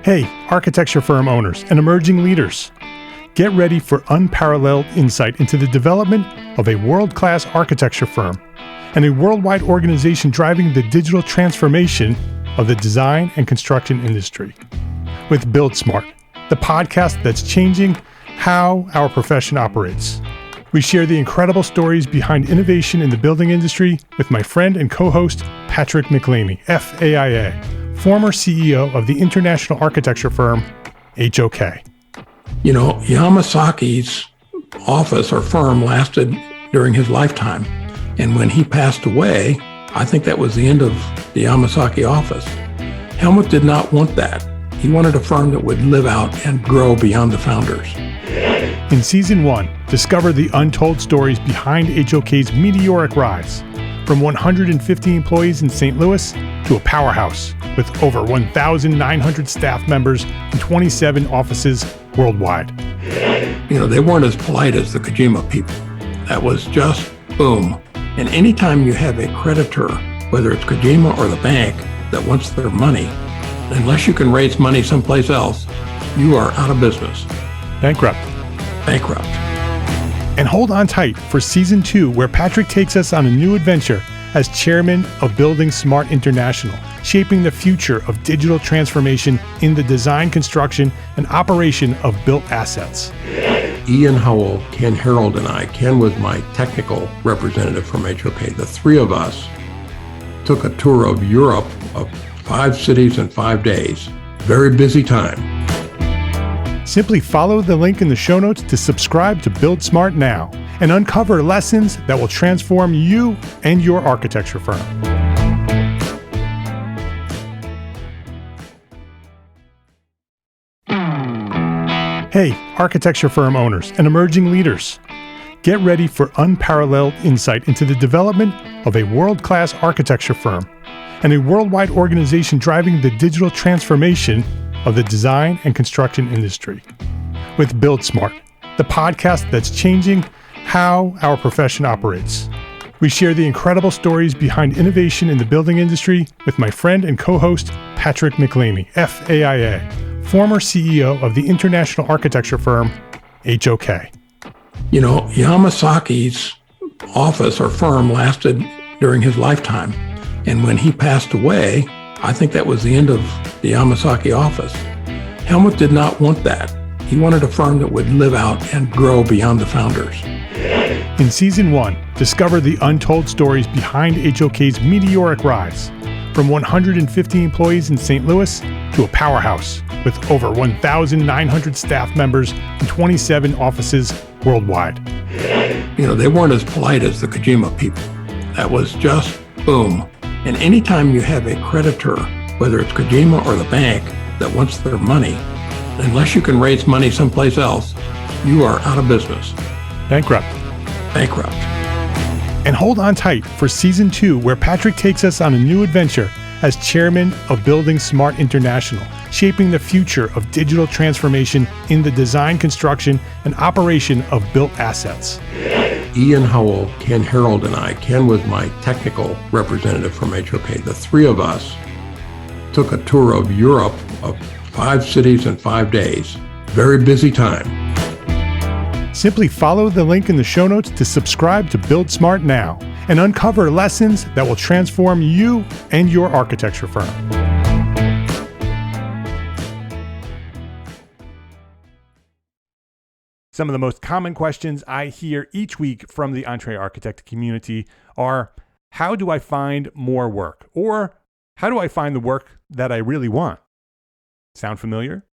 Hey, architecture firm owners and emerging leaders. Get ready for unparalleled insight into the development of a world-class architecture firm and a worldwide organization driving the digital transformation of the design and construction industry. With Build Smart, the podcast that's changing how our profession operates. We share the incredible stories behind innovation in the building industry with my friend and co-host, Patrick McLeamy, FAIA, former CEO of the international architecture firm, HOK. You know, Yamasaki's office or firm lasted during his lifetime. And when he passed away, I think that was the end of the Yamasaki office. Helmut did not want that. He wanted a firm that would live out and grow beyond the founders. In Season 1, discover the untold stories behind HOK's meteoric rise, from 150 employees in St. Louis to a powerhouse with over 1,900 staff members and 27 offices worldwide. You know, they weren't as polite as the Kojima people. That was just boom. And anytime you have a creditor, whether it's Kojima or the bank, that wants their money, unless you can raise money someplace else, you are out of business. Bankrupt. And hold on tight for Season 2, where Patrick takes us on a new adventure as chairman of Building Smart International, shaping the future of digital transformation in the design, construction, and operation of built assets. Ian Howell, Ken Harold, and I, Ken was my technical representative from HOK. The three of us took a tour of Europe of 5 cities in 5 days. Very busy time. Simply follow the link in the show notes to subscribe to Build Smart now and uncover lessons that will transform you and your architecture firm. Hey, architecture firm owners and emerging leaders. Get ready for unparalleled insight into the development of a world-class architecture firm and a worldwide organization driving the digital transformation of the design and construction industry. With Build Smart, the podcast that's changing how our profession operates. We share the incredible stories behind innovation in the building industry with my friend and co-host, Patrick McLeamy, FAIA, former CEO of the international architecture firm, HOK. You know, Yamasaki's office or firm lasted during his lifetime. And when he passed away, I think that was the end of the Yamasaki office. Helmut did not want that. He wanted a firm that would live out and grow beyond the founders. In Season 1, discover the untold stories behind HOK's meteoric rise, from 150 employees in St. Louis to a powerhouse with over 1,900 staff members and 27 offices worldwide. You know, they weren't as polite as the Kojima people. That was just boom. And anytime you have a creditor, whether it's Kojima or the bank, that wants their money, unless you can raise money someplace else, you are out of business. Bankrupt. And hold on tight for Season 2, where Patrick takes us on a new adventure as chairman of Building Smart International, shaping the future of digital transformation in the design, construction, and operation of built assets. Ian Howell, Ken Harold, and I, Ken was my technical representative from HOK. The three of us took a tour of Europe of 5 cities in 5 days. Very busy time. Simply follow the link in the show notes to subscribe to Build Smart now and uncover lessons that will transform you and your architecture firm. Some of the most common questions I hear each week from the Entree Architect community are, how do I find more work? Or how do I find the work that I really want? Sound familiar?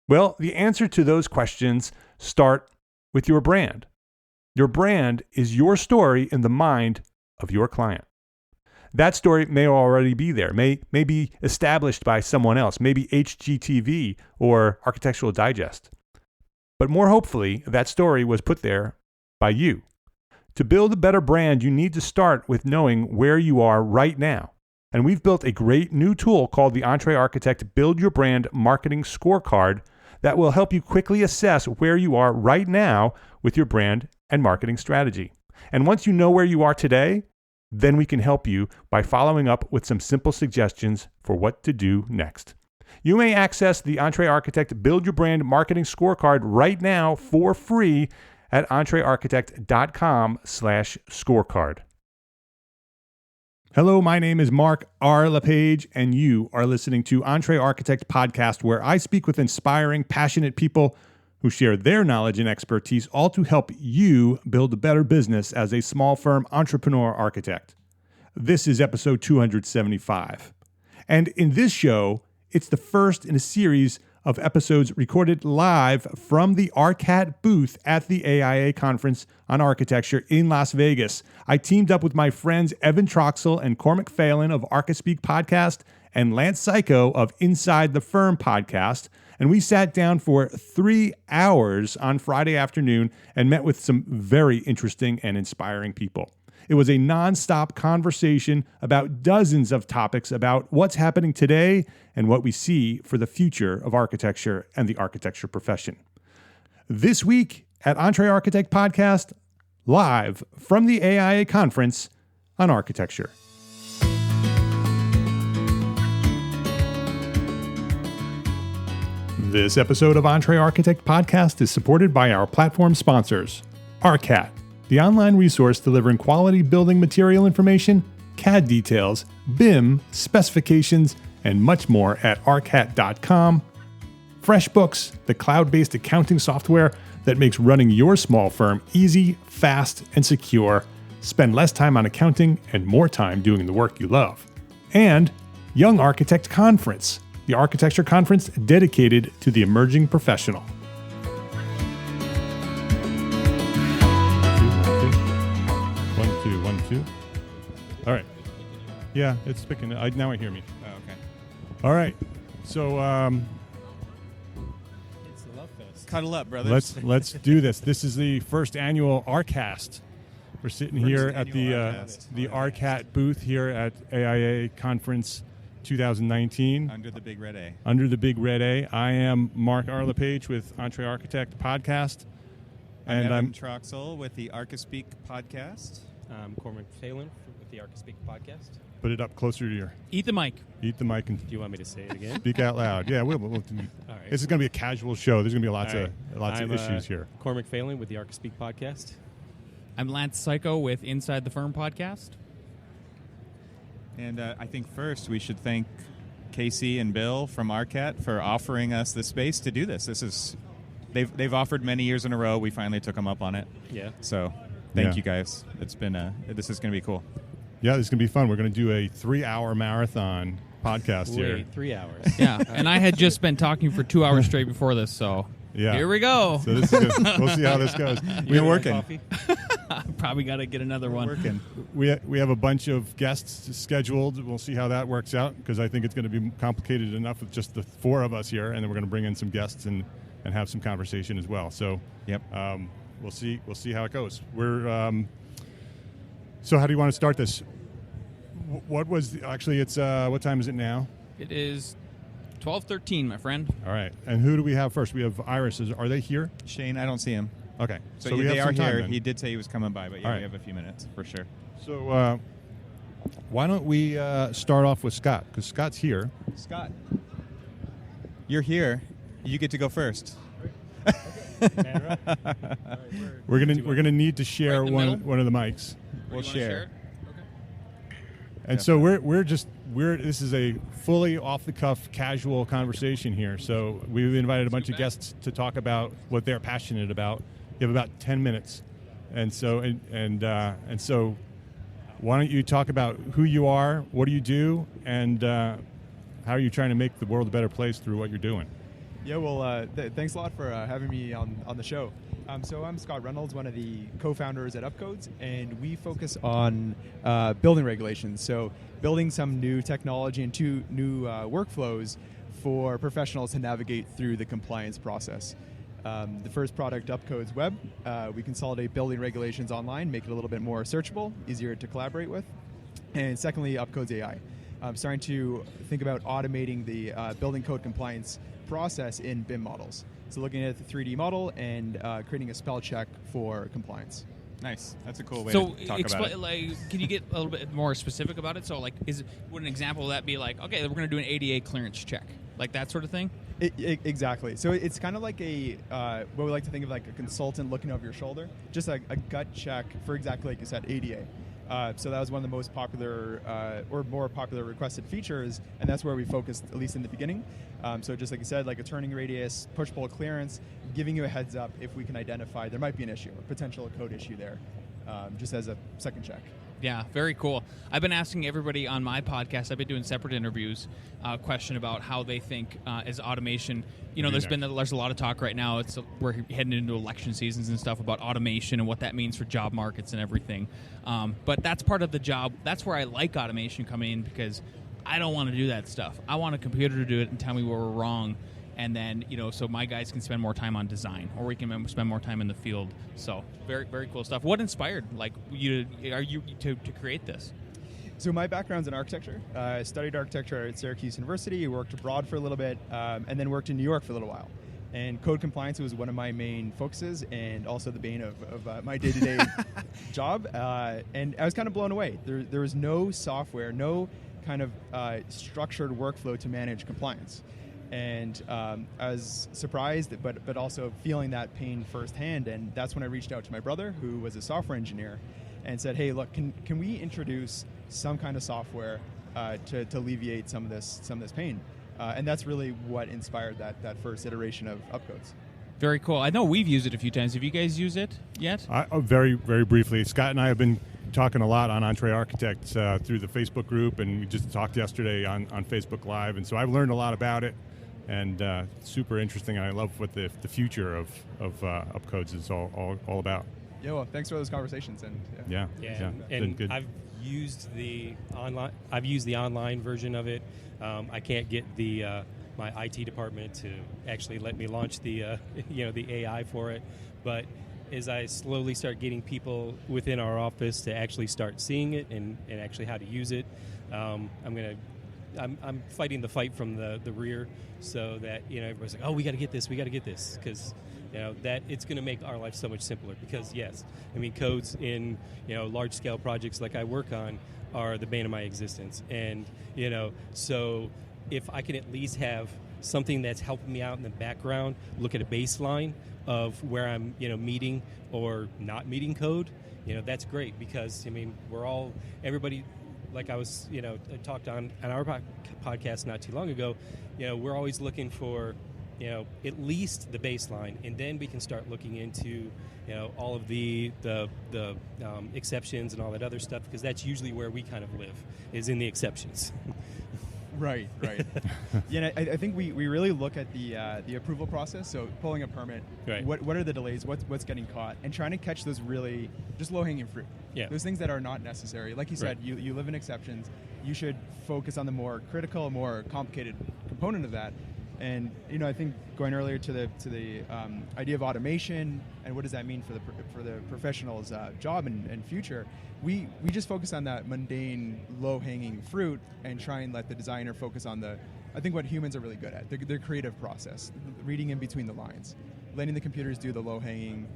Well, the answer to those questions start with your brand. Your brand is your story in the mind of your client. That story may already be there, may be established by someone else, maybe HGTV or Architectural Digest. But more hopefully, that story was put there by you. To build a better brand, you need to start with knowing where you are right now. And we've built a great new tool called the Entree Architect Build Your Brand Marketing Scorecard that will help you quickly assess where you are right now with your brand and marketing strategy. And once you know where you are today, then we can help you by following up with some simple suggestions for what to do next. You may access the Entree Architect Build Your Brand Marketing Scorecard right now for free at entrearchitect.com/scorecard. Hello, my name is Mark R. LePage, and you are listening to Entree Architect Podcast, where I speak with inspiring, passionate people who share their knowledge and expertise, all to help you build a better business as a small firm entrepreneur architect. This is episode 275. And in this show, it's the first in a series of episodes recorded live from the ARCAT booth at the AIA conference on architecture in Las Vegas. I teamed up with my friends Evan Troxel and Cormac Phelan of ArchiSpeak Podcast and Lance Psycho of Inside the Firm Podcast, and we sat down for 3 hours on Friday afternoon and met with some very interesting and inspiring people. It was a nonstop conversation about dozens of topics about what's happening today and what we see for the future of architecture and the architecture profession. This week at Entree Architect Podcast, live from the AIA conference on architecture. This episode of Entree Architect Podcast is supported by our platform sponsors, ARCAT, the online resource delivering quality building material information, CAD details, BIM, specifications, and much more at arcat.com. FreshBooks, the cloud-based accounting software that makes running your small firm easy, fast, and secure. Spend less time on accounting and more time doing the work you love. And Young Architect Conference, the architecture conference dedicated to the emerging professional. One, two. All right. Yeah, it's picking. Now I hear me. Oh, okay. All right. So It's the Love Fest. Cuddle up, brothers. let's do this. This is the first annual ARCAST. We're sitting here at the ARCAT booth here at AIA Conference 2019. Under the big red A. Under the big red A. I am Mark R. LePage with Entree Architect Podcast. And I'm Troxel with the ArchiSpeak Podcast. Cormac Phelan with the ArchiSpeak Podcast. Put it up closer to your... Eat the mic. Eat the mic and Do you want me to say it again? speak out loud. Yeah, we'll All right. This is going to be a casual show. There's going to be lots All of I'm, issues here. Cormac Phelan with the ArchiSpeak Podcast. I'm Lance Psycho with Inside the Firm Podcast. And I think first we should thank Casey and Bill from ARCAT for offering us the space to do this. This is... They've offered many years in a row. We finally took them up on it. Yeah. So thank you guys. It's been this is going to be cool. Yeah, this is going to be fun. We're going to do a 3-hour marathon podcast here. Wait, 3 hours. Yeah, and I had just been talking for 2 hours straight before this, so Yeah. here we go. So this is good. We'll see how this goes. We're working. Coffee? Probably got to get another one. Working. We have a bunch of guests scheduled. We'll see how that works out because I think it's going to be complicated enough with just the 4 of us here, and then we're going to bring in some guests and have some conversation as well. So Yep. We'll see how it goes. We're so how do you want to start this? What was actually? It's what time is it now? It is 12:13, my friend. All right. And who do we have first? We have Iris. Are they here? Shane, I don't see him. Okay. So, we they have are some time here. then. He did say he was coming by, but yeah, All right. we have a few minutes for sure. So why don't we start off with Scott? Because Scott's here. Scott, you're here. You get to go first. We're gonna need to share Right in the one middle? of the mics. We'll share. And so we're this is a fully off the cuff casual conversation here. So we've invited a bunch of guests to talk about what they're passionate about. You have about 10 minutes. And so and so why don't you talk about who you are, what do you do, and how are you trying to make the world a better place through what you're doing? Yeah, well, thanks a lot for having me on the show. So I'm Scott Reynolds, one of the co-founders at Upcodes, and we focus on building regulations. So building some new technology and new workflows for professionals to navigate through the compliance process. The first product, Upcodes Web, we consolidate building regulations online, make it a little bit more searchable, easier to collaborate with. And secondly, Upcodes AI. I'm starting to think about automating the building code compliance process in BIM models. So looking at the 3D model and creating a spell check for compliance. Nice. That's a cool way So to talk about it. like, can you get a little bit more specific about it? So like, would an example of that be like, okay, we're going to do an ADA clearance check? like that sort of thing? Exactly. So it's kind of like what we like to think of like a consultant looking over your shoulder, just a gut check for exactly like you said, ADA. So that was one of the most popular or more popular requested features, and that's where we focused, at least in the beginning. So just like you said, like a turning radius, push-pull clearance, giving you a heads up if we can identify there might be an issue, a potential code issue there, just as a second check. Yeah, very cool. I've been asking everybody on my podcast, I've been doing separate interviews, question about how they think as automation, there's a lot of talk right now. We're heading into election seasons and stuff about automation and what that means for job markets and everything. But that's part of the job. That's where I like automation coming in, because I don't want to do that stuff. I want a computer to do it and tell me where we're wrong. And then, so my guys can spend more time on design, or we can spend more time in the field. So very, very cool stuff. What inspired you to create this? So my background's in architecture. I studied architecture at Syracuse University, worked abroad for a little bit, and then worked in New York for a little while. And code compliance was one of my main focuses, and also the bane of my day-to-day job. And I was kind of blown away. There was no software, no kind of structured workflow to manage compliance. And I was surprised, but also feeling that pain firsthand. And that's when I reached out to my brother, who was a software engineer, and said, "Hey, look, can we introduce some kind of software to alleviate some of this pain?" And that's really what inspired that first iteration of Upcodes. Very cool. I know we've used it a few times. Have you guys used it yet? Very, very briefly. Scott and I have been talking a lot on Entree Architects through the Facebook group, and we just talked yesterday on Facebook Live, and so I've learned a lot about it. And super interesting, and I love what the future of Upcodes is all about. Yeah, well, thanks for those conversations. And yeah. Been good. I've used the online version of it. I can't get my IT department to actually let me launch the AI for it, but as I slowly start getting people within our office to actually start seeing it and actually how to use it, I'm fighting the fight from the rear, so that everybody's like, oh, we got to get this, because that it's going to make our life so much simpler. Because yes, codes in large scale projects like I work on are the bane of my existence, and so if I can at least have something that's helping me out in the background, look at a baseline of where I'm meeting or not meeting code, that's great, because everybody. Like I was, talked on our podcast not too long ago, we're always looking for, at least the baseline, and then we can start looking into, all of the exceptions and all that other stuff, because that's usually where we kind of live, is in the exceptions. Right. Yeah, I think we really look at the approval process. So pulling a permit, right. What are the delays? What's getting caught, and trying to catch those really just low hanging fruit. Yeah. Those things that are not necessary. Like you said, right. you live in exceptions. You should focus on the more critical, more complicated component of that. And I think going earlier to the idea of automation and what does that mean for the professional's job and future, we just focus on that mundane, low-hanging fruit and try and let the designer focus on I think what humans are really good at, their creative process, reading in between the lines, letting the computers do the low-hanging,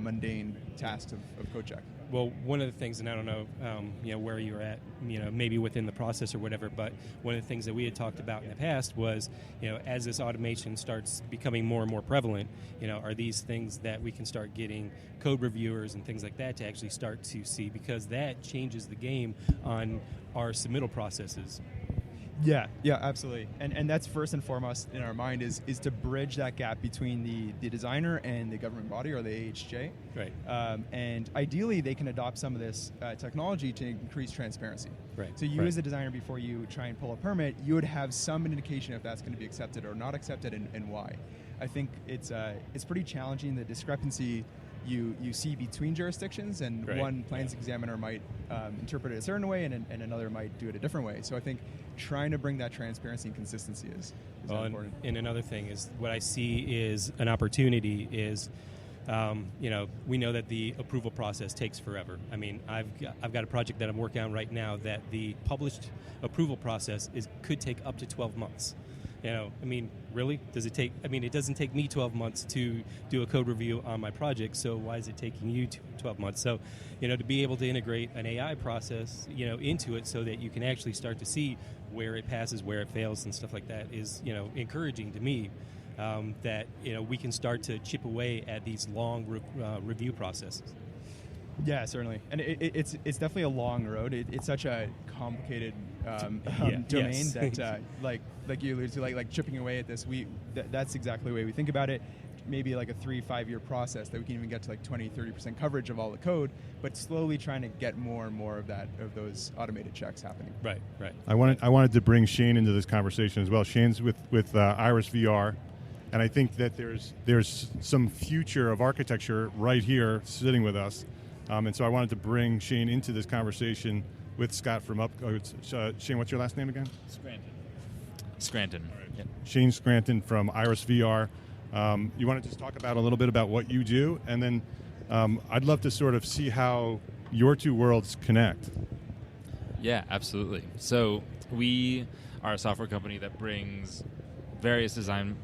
mundane tasks of code check. Well, one of the things, and I don't know, where you're at, maybe within the process or whatever, but one of the things that we had talked about in the past was, as this automation starts becoming more and more prevalent, are these things that we can start getting code reviewers and things like that to actually start to see, because that changes the game on our submittal processes. Yeah, absolutely. And that's first and foremost in our mind is to bridge that gap between the designer and the government body, or the AHJ. Right. And ideally, they can adopt some of this technology to increase transparency. Right. So you as a designer, before you try and pull a permit, you would have some indication if that's going to be accepted or not accepted, and why. I think it's pretty challenging, the discrepancy you see between jurisdictions, and right. one plans examiner might interpret it a certain way, and another might do it a different way. So I think trying to bring that transparency and consistency is important. And another thing is, what I see is an opportunity is, we know that the approval process takes forever. I've got a project that I'm working on right now that the published approval process could take up to 12 months. I mean, really? Does it take, it doesn't take me 12 months to do a code review on my project, so why is it taking you 12 months? So, to be able to integrate an AI process, into it so that you can actually start to see where it passes, where it fails, and stuff like that is, encouraging to me. That we can start to chip away at these long review processes. Yeah, certainly, and it's definitely a long road. It's such a complicated domain that, like you alluded to, like chipping away at this. That's exactly the way we think about it. Maybe like a 3-5 year process that we can even get to like 20-30% coverage of all the code, but slowly trying to get more and more of those automated checks happening. Right. I wanted to bring Shane into this conversation as well. Shane's with Iris VR. And I think that there's some future of architecture right here sitting with us. And so I wanted to bring Shane into this conversation with Scott from Upcodes. Shane, what's your last name again? Scranton. All right. Yep. Shane Scranton from Iris VR. You want to just talk about a little bit about what you do? And then I'd love to sort of see how your two worlds connect. Yeah, absolutely. So we are a software company that brings various design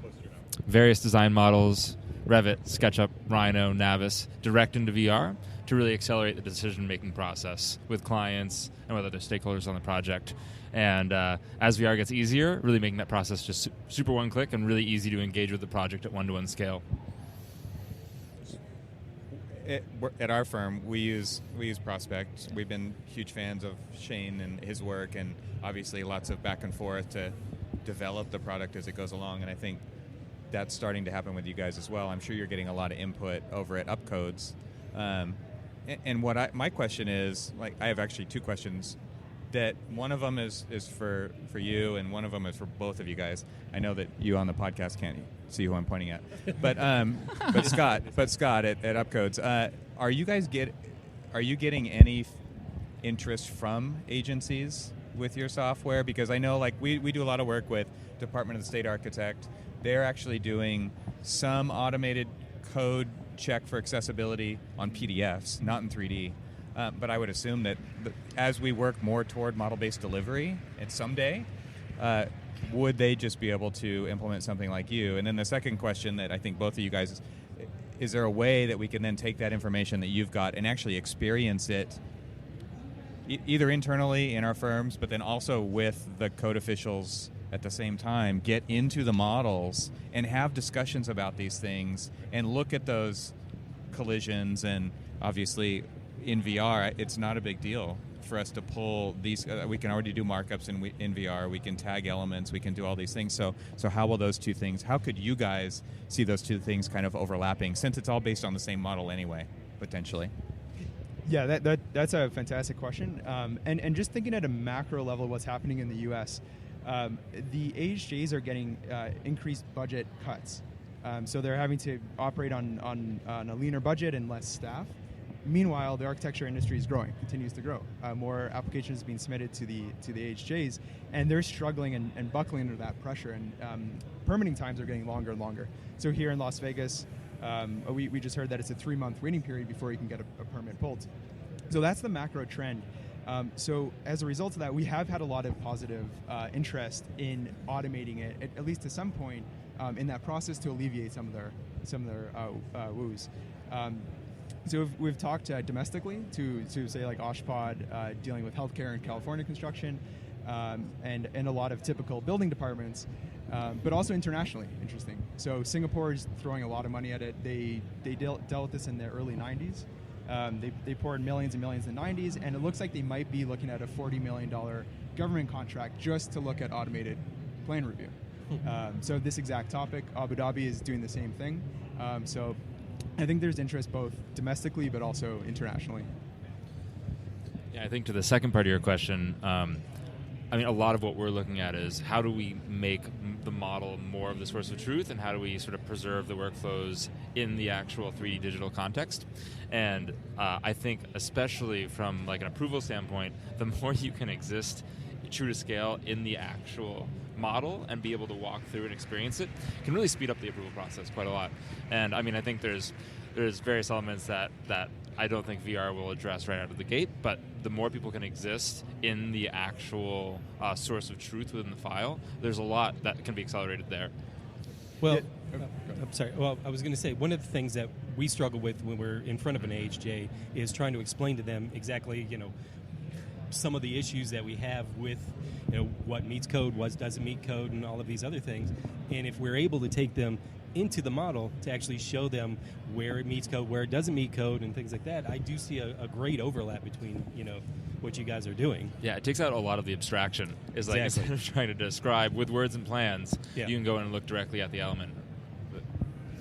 models, Revit, SketchUp, Rhino, Navis, direct into VR to really accelerate the decision-making process with clients and with other stakeholders on the project. And as VR gets easier, really making that process just super one-click and really easy to engage with the project at one-to-one scale. At our firm, we use Prospect. We've been huge fans of Shane and his work, and obviously lots of back and forth to develop the product as it goes along. And I think that's starting to happen with you guys as well. I'm sure you're getting a lot of input over at Upcodes. And my question is, like, I have actually two questions. That one of them is for you, and one of them is for both of you guys. I know that you on the podcast can't see who I'm pointing at, but Scott at Upcodes, are you getting any interest from agencies with your software? Because I know, like, we do a lot of work with Department of the State Architect. They're actually doing some automated code check for accessibility on PDFs, not in 3D. But I would assume that as we work more toward model-based delivery, and someday, would they just be able to implement something like you? And then the second question that I think both of you guys is there a way that we can then take that information that you've got and actually experience it either internally in our firms, but then also with the code officials at the same time, get into the models and have discussions about these things and look at those collisions? And obviously in VR, it's not a big deal for us to pull these. We can already do markups in VR. We can tag elements. We can do all these things. So how will those two things, how could you guys see those two things kind of overlapping, since it's all based on the same model anyway, potentially? Yeah, that's a fantastic question. And just thinking at a macro level, what's happening in the U.S., the AHJs are getting increased budget cuts. So they're having to operate on a leaner budget and less staff. Meanwhile, the architecture industry is growing, continues to grow. More applications being submitted to the AHJs, and they're struggling and buckling under that pressure. And permitting times are getting longer and longer. So here in Las Vegas, we just heard that it's a 3-month waiting period before you can get a permit pulled. So that's the macro trend. So as a result of that, we have had a lot of positive interest in automating it, at least to some point, in that process to alleviate some of their woes. So we've talked domestically to say like Oshpod, dealing with healthcare and California construction, and a lot of typical building departments, but also internationally. Interesting. So Singapore is throwing a lot of money at it. They dealt with this in the early 90s. They poured millions and millions in the 90s, and it looks like they might be looking at a $40 million government contract just to look at automated plan review. So this exact topic, Abu Dhabi is doing the same thing. So I think there's interest both domestically but also internationally. Yeah, I think to the second part of your question, I mean, a lot of what we're looking at is how do we make the model more of the source of truth, and how do we sort of preserve the workflows in the actual 3D digital context. And I think especially from like an approval standpoint, the more you can exist true to scale in the actual model and be able to walk through and experience it can really speed up the approval process quite a lot. And I mean, I think there's various elements that I don't think VR will address right out of the gate, but the more people can exist in the actual source of truth within the file, there's a lot that can be accelerated there. Well, I'm sorry. Well, I was going to say, one of the things that we struggle with when we're in front of an AHJ is trying to explain to them exactly, some of the issues that we have with, what meets code, what doesn't meet code, and all of these other things. And if we're able to take them into the model to actually show them where it meets code, where it doesn't meet code, and things like that, I do see a great overlap between, what you guys are doing. Yeah, it takes out a lot of the abstraction. It's like instead of trying to describe with words and plans, you can go in and look directly at the element.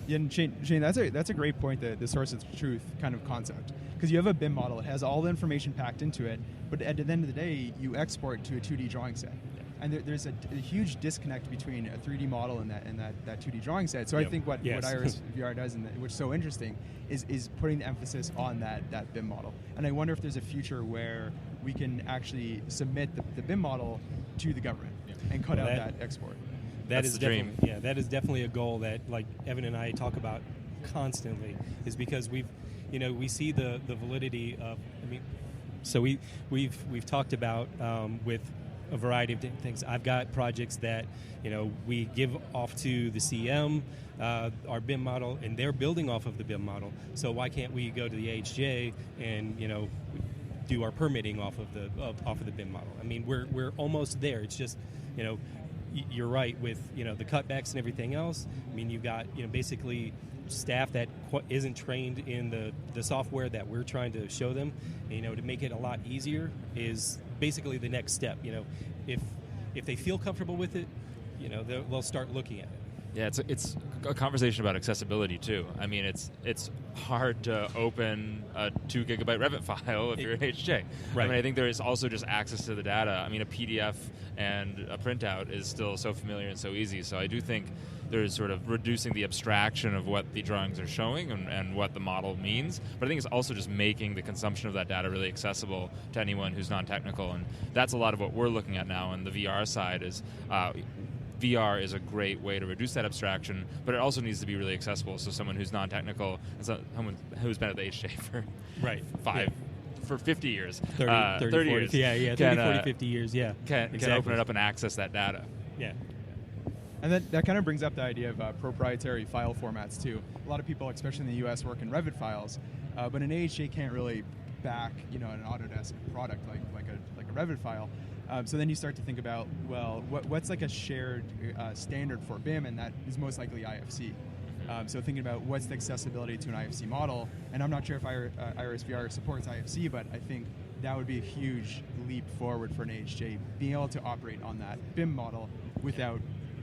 Yeah, and Shane, that's a great point, the source of truth kind of concept. Because you have a BIM model, it has all the information packed into it, but at the end of the day, you export to a 2D drawing set. And there's a huge disconnect between a 3D model and that 2D drawing set. So I think what Iris VR does, which is so interesting, is putting the emphasis on that BIM model. And I wonder if there's a future where we can actually submit the BIM model to the government and cut out that export. That is definitely, that is definitely a goal that, like, Evan and I talk about constantly, is because we see the validity of, so we've talked about with a variety of different things. I've got projects that, we give off to the CM, our BIM model, and they're building off of the BIM model. So why can't we go to the AHJ and, do our permitting off of the BIM model? We're almost there. It's just, you're right with, the cutbacks and everything else. You've got, basically staff that isn't trained in the software that we're trying to show them. To make it a lot easier is basically the next step. If they feel comfortable with it, they'll start looking at it. Yeah, it's a conversation about accessibility too. It's hard to open a 2 gigabyte Revit file if you're an HJ. Right. I think there is also just access to the data. A PDF and a printout is still so familiar and so easy. So I do think there's sort of reducing the abstraction of what the drawings are showing and what the model means. But I think it's also just making the consumption of that data really accessible to anyone who's non-technical. And that's a lot of what we're looking at now on the VR side is VR is a great way to reduce that abstraction, but it also needs to be really accessible. So someone who's non-technical, someone who's been at the HJ for for 50 years, 30 40 years, 40, 50 years, can open it up and access that data. Yeah. And that kind of brings up the idea of proprietary file formats too. A lot of people, especially in the U.S., work in Revit files, but an AHJ can't really back an Autodesk product like a Revit file. So then you start to think about, well, what's like a shared standard for BIM, and that is most likely IFC. So thinking about what's the accessibility to an IFC model, and I'm not sure if Iris VR supports IFC, but I think that would be a huge leap forward for an AHJ, being able to operate on that BIM model without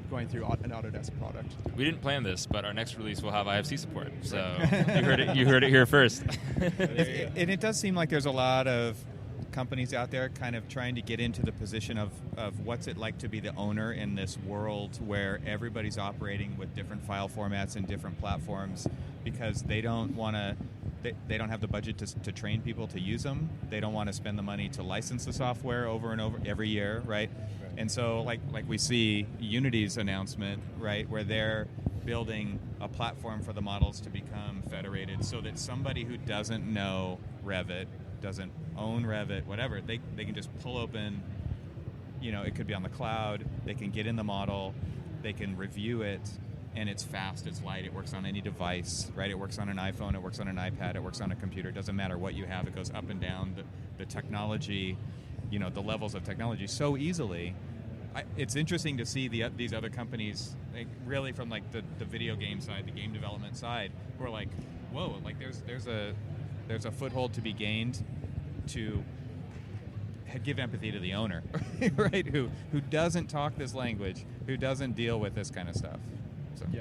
going through an Autodesk product. We didn't plan this, but our next release will have IFC support. So you heard it here first. And it does seem like there's a lot of companies out there kind of trying to get into the position of what's it like to be the owner in this world where everybody's operating with different file formats and different platforms, because they don't want to. They don't have the budget to train people to use them. They don't want to spend the money to license the software over and over every year, right? And so, like we see Unity's announcement, right, where they're building a platform for the models to become federated, so that somebody who doesn't know Revit, doesn't own Revit, whatever, they can just pull open. It could be on the cloud. They can get in the model. They can review it. And it's fast, it's light, it works on any device, right? It works on an iPhone, it works on an iPad, it works on a computer. It doesn't matter what you have, it goes up and down the technology, the levels of technology so easily. It's interesting to see these other companies, really from the video game side, the game development side, who are like, whoa, there's a foothold to be gained to give empathy to the owner, right? Who doesn't talk this language, who doesn't deal with this kind of stuff. So. Yeah.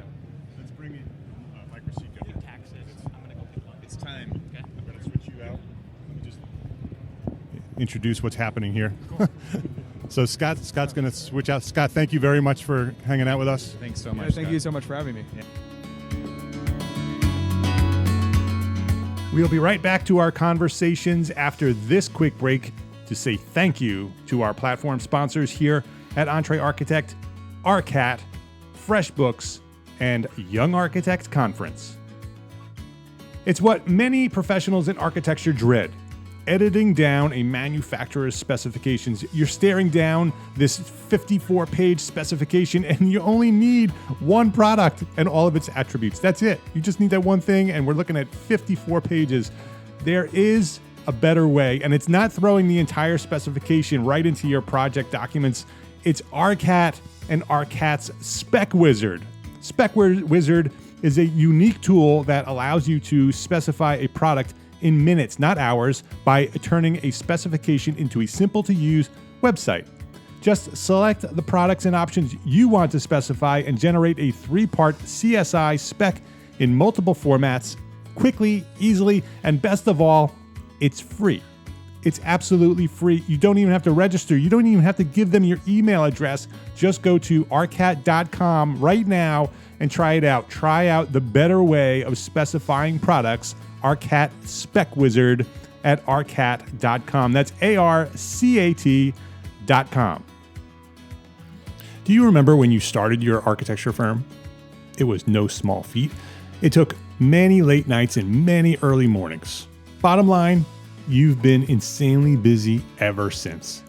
Let's bring in Mike Rosico. I'm going to go pick lunch. It's time. Okay. I'm going to switch you out. Let me just introduce what's happening here. Cool. So Scott's going to switch out. Scott, thank you very much for hanging out with us. Thanks so much. Thank you so much for having me. Yeah. We'll be right back to our conversations after this quick break to say thank you to our platform sponsors here at Entree Architect, ARCAT, FreshBooks, and Young Architect Conference. It's what many professionals in architecture dread. Editing down a manufacturer's specifications. You're staring down this 54-page specification and you only need one product and all of its attributes. That's it. You just need that one thing, and we're looking at 54 pages. There is a better way, and it's not throwing the entire specification right into your project documents. It's ARCAT and ARCAT's Spec Wizard. Spec Wizard is a unique tool that allows you to specify a product in minutes, not hours, by turning a specification into a simple-to-use website. Just select the products and options you want to specify and generate a 3-part CSI spec in multiple formats, quickly, easily, and best of all, it's free. It's absolutely free. You don't even have to register. You don't even have to give them your email address. Just go to arcat.com right now and try it out. Try out the better way of specifying products, ARCAT Spec Wizard at arcat.com. That's ARCAT.com. Do you remember when you started your architecture firm? It was no small feat. It took many late nights and many early mornings. Bottom line, you've been insanely busy ever since.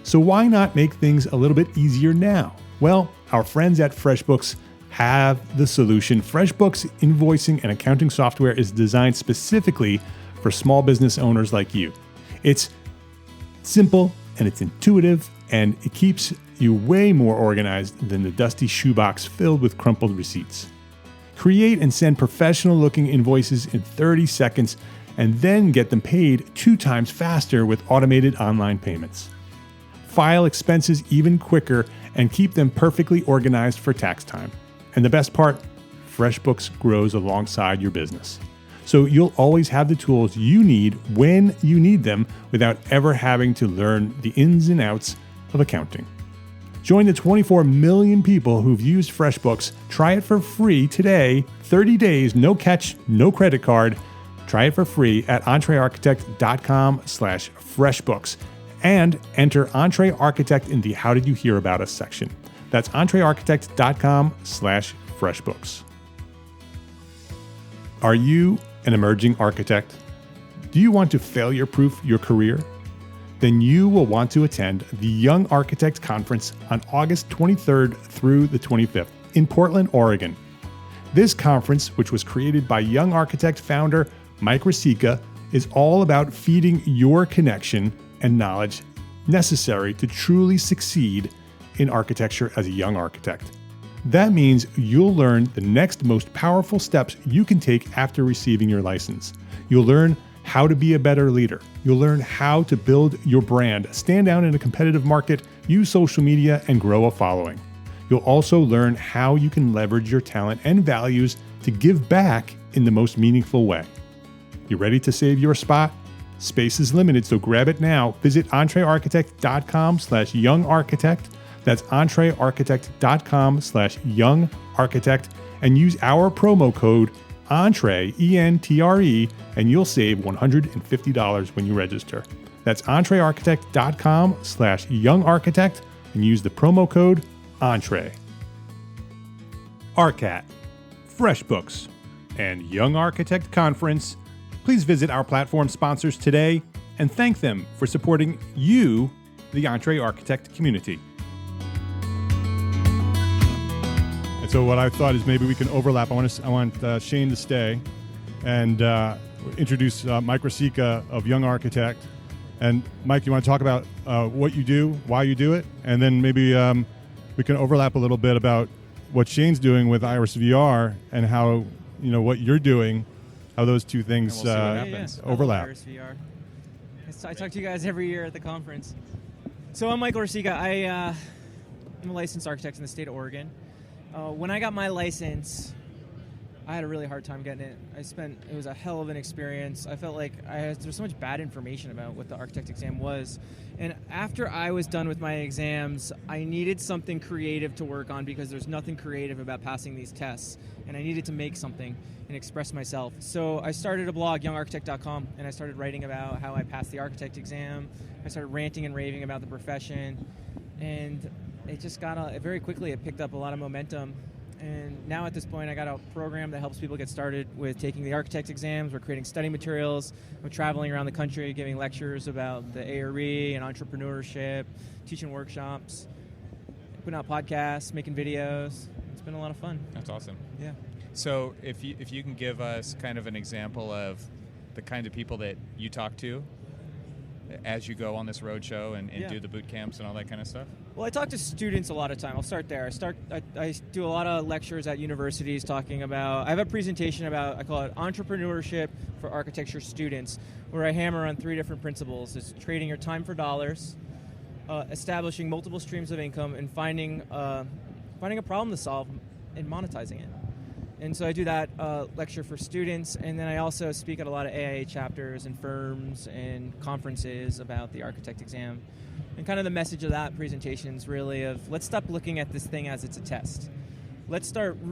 So why not make things a little bit easier now? Well, our friends at FreshBooks have the solution. FreshBooks invoicing and accounting software is designed specifically for small business owners like you. It's simple and it's intuitive, and it keeps you way more organized than the dusty shoebox filled with crumpled receipts. Create and send professional-looking invoices in 30 seconds and then get them paid 2 times faster with automated online payments. File expenses even quicker and keep them perfectly organized for tax time. And the best part, FreshBooks grows alongside your business. So you'll always have the tools you need when you need them without ever having to learn the ins and outs of accounting. Join the 24 million people who've used FreshBooks. Try it for free today, 30 days, no catch, no credit card. Try it for free at entrearchitect.com/freshbooks and enter EntreArchitect in the How Did You Hear About Us section. That's entrearchitect.com/freshbooks. Are you an emerging architect? Do you want to failure-proof your career? Then you will want to attend the Young Architect Conference on August 23rd through the 25th in Portland, Oregon. This conference, which was created by Young Architect founder Mike Rosica, is all about feeding your connection and knowledge necessary to truly succeed in architecture as a young architect. That means you'll learn the next most powerful steps you can take after receiving your license. You'll learn how to be a better leader. You'll learn how to build your brand, stand out in a competitive market, use social media, and grow a following. You'll also learn how you can leverage your talent and values to give back in the most meaningful way. You ready to save your spot? Space is limited, so grab it now. Visit entrearchitect.com/youngarchitect. That's entrearchitect.com/youngarchitect and use our promo code ENTRE, ENTRE, and you'll save $150 when you register. That's entrearchitect.com/youngarchitect and use the promo code ENTRE. ARCAT, FreshBooks, and Young Architect Conference. Please visit our platform sponsors today and thank them for supporting you, the Entre Architect community. And so what I thought is maybe we can overlap. I want Shane to stay and introduce Mike Rosica of Young Architect. And Mike, you want to talk about what you do, why you do it, and then maybe we can overlap a little bit about what Shane's doing with Iris VR and how, what you're doing, how those two things overlap. Iris VR. I talk to you guys every year at the conference. So I'm Michael Rosica. I'm a licensed architect in the state of Oregon. When I got my license, I had a really hard time getting it. It was a hell of an experience. I felt like there was so much bad information about what the architect exam was. And after I was done with my exams, I needed something creative to work on because there's nothing creative about passing these tests. And I needed to make something and express myself. So I started a blog, youngarchitect.com, and I started writing about how I passed the architect exam. I started ranting and raving about the profession. And it just very quickly, it picked up a lot of momentum. And now at this point, I got a program that helps people get started with taking the architect exams. We're creating study materials. I'm traveling around the country giving lectures about the AIA and entrepreneurship, teaching workshops, putting out podcasts, making videos. It's been a lot of fun. That's awesome. Yeah. So if you can give us kind of an example of the kind of people that you talk to as you go on this roadshow and do the boot camps and all that kind of stuff? Well, I talk to students a lot of time. I'll start there. I do a lot of lectures at universities talking about, I have a presentation about, I call it entrepreneurship for architecture students, where I hammer on 3 different principles. It's trading your time for dollars, establishing multiple streams of income, and finding a problem to solve and monetizing it. And so I do that lecture for students, and then I also speak at a lot of AIA chapters and firms and conferences about the architect exam. And kind of the message of that presentation is really of, let's stop looking at this thing as it's a test. Let's treat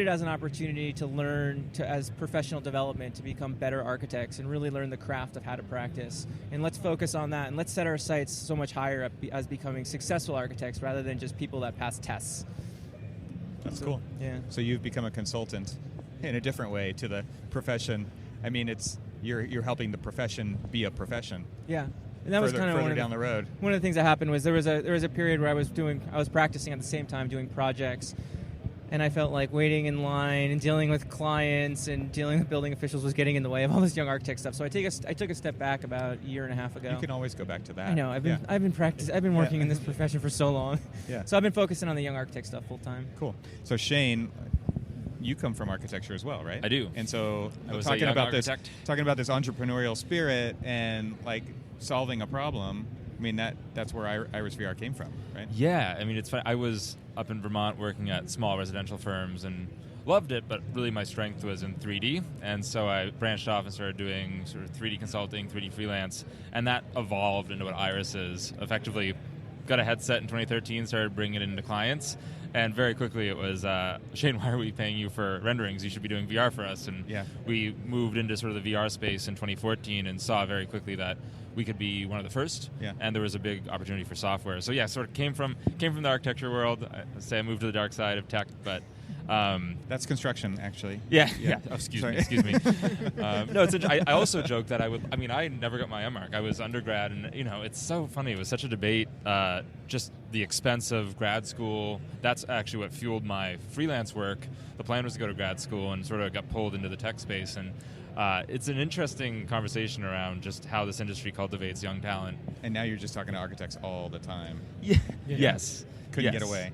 it as an opportunity to learn, as professional development, to become better architects and really learn the craft of how to practice. And let's focus on that, and let's set our sights so much higher as becoming successful architects rather than just people that pass tests. That's cool. Yeah. So you've become a consultant in a different way to the profession. I mean, you're helping the profession be a profession. Yeah. And that was kind of further down the road. One of the things that happened was there was a period where I was practicing at the same time doing projects, and I felt like waiting in line and dealing with clients and dealing with building officials was getting in the way of all this young architect stuff. So I took a step back about a year and a half ago. You can always go back to that. I know. I've been working in this profession for so long. Yeah. So I've been focusing on the young architect stuff full time. Cool. So Shane, you come from architecture as well, right? I do. And so I was talking a young about architect. talking about this entrepreneurial spirit and like solving a problem. I mean, that's where Iris VR came from, right? Yeah, I mean, it's fun. I was up in Vermont working at small residential firms and loved it, but really my strength was in 3D. And so I branched off and started doing sort of 3D consulting, 3D freelance, and that evolved into what Iris is. Effectively, got a headset in 2013, started bringing it into clients, and very quickly it was, Shane, why are we paying you for renderings? You should be doing VR for us. And we moved into sort of the VR space in 2014 and saw very quickly that we could be one of the first, and there was a big opportunity for software. So yeah, sort of came from the architecture world. I moved to the dark side of tech, but that's construction, actually. Yeah. Oh, excuse me. No, it's. I also joke that I never got my MArch. I was undergrad, and it's so funny. It was such a debate. Just the expense of grad school. That's actually what fueled my freelance work. The plan was to go to grad school, and sort of got pulled into the tech space. And it's an interesting conversation around just how this industry cultivates young talent. And now you're just talking to architects all the time. Yeah. Yes. Couldn't get away.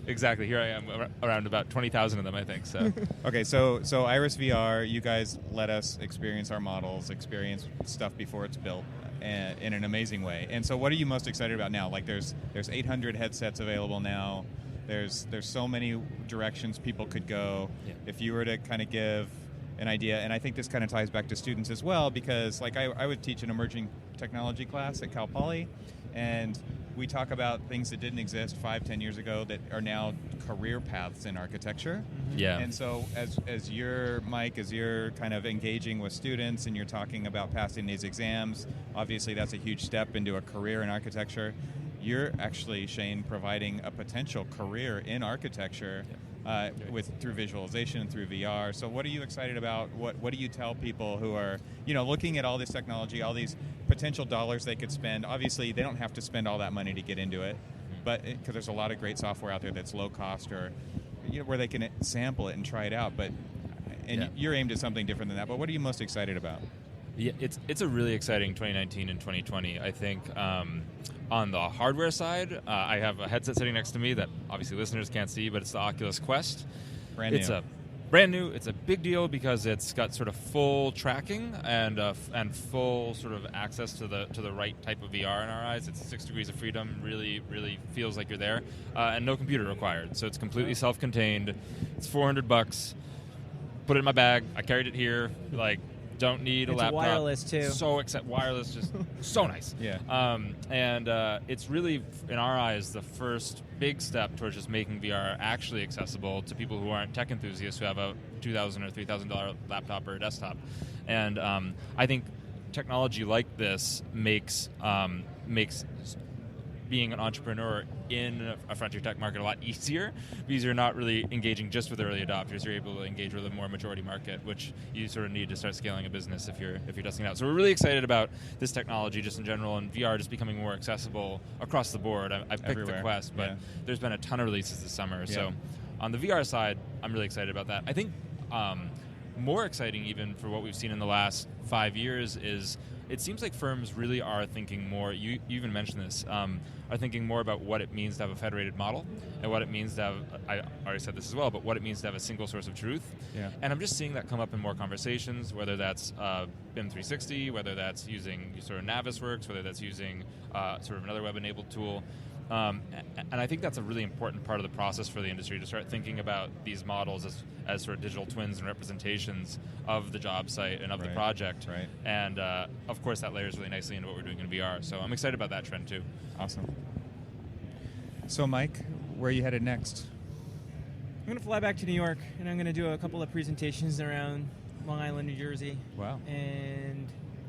Exactly. Here I am, around about 20,000 of them, I think. So. Okay, so Iris VR, you guys let us experience our models, experience stuff before it's built in an amazing way. And so what are you most excited about now? Like there's 800 headsets available now. There's so many directions people could go. Yeah. If you were to kind of give an idea, and I think this kind of ties back to students as well, because like I would teach an emerging technology class at Cal Poly, and we talk about things that didn't exist 5-10 years ago that are now career paths in architecture. Mm-hmm. Yeah. And so as you're, Mike, as you're kind of engaging with students and you're talking about passing these exams, obviously that's a huge step into a career in architecture. You're actually, Shane, providing a potential career in architecture through visualization and through VR. So what are you excited about? What do you tell people who are looking at all this technology, all these potential dollars they could spend? Obviously, they don't have to spend all that money to get into it, but because there's a lot of great software out there that's low cost or where they can sample it and try it out. But you're aimed at something different than that. But what are you most excited about? Yeah, it's a really exciting 2019 and 2020. I think on the hardware side, I have a headset sitting next to me that obviously listeners can't see, but it's the Oculus Quest. Brand new. It's a big deal because it's got sort of full tracking and full sort of access to the right type of VR in our eyes. It's 6 degrees of freedom. Really, really feels like you're there, and no computer required. So it's completely self-contained. It's $400. Put it in my bag. I carried it here. Don't need a laptop. It's wireless too. So wireless, just so nice. Yeah. And it's really, in our eyes, the first big step towards just making VR actually accessible to people who aren't tech enthusiasts who have a $2,000 or $3,000 laptop or a desktop. And being an entrepreneur in a frontier tech market a lot easier because you're not really engaging just with early adopters. You're able to engage with a more majority market, which you sort of need to start scaling a business if you're testing it out. So we're really excited about this technology just in general, and VR just becoming more accessible across the board. I picked Everywhere. the Quest, but there's been a ton of releases this summer. So on the VR side, I'm really excited about that. I think more exciting even for what we've seen in the last 5 years is it seems like firms really are thinking more, you even mentioned this, are thinking more about what it means to have a federated model and what it means to have, I already said this as well, but what it means to have a single source of truth. Yeah. And I'm just seeing that come up in more conversations, whether that's BIM 360, whether that's using sort of Navisworks, whether that's using sort of another web-enabled tool. And I think that's a really important part of the process for the industry to start thinking about these models as sort of digital twins and representations of the job site and of the project. Right. And of course, that layers really nicely into what we're doing in VR. So I'm excited about that trend too. Awesome. So, Mike, where are you headed next? I'm going to fly back to New York, and I'm going to do a couple of presentations around Long Island, New Jersey. Wow. And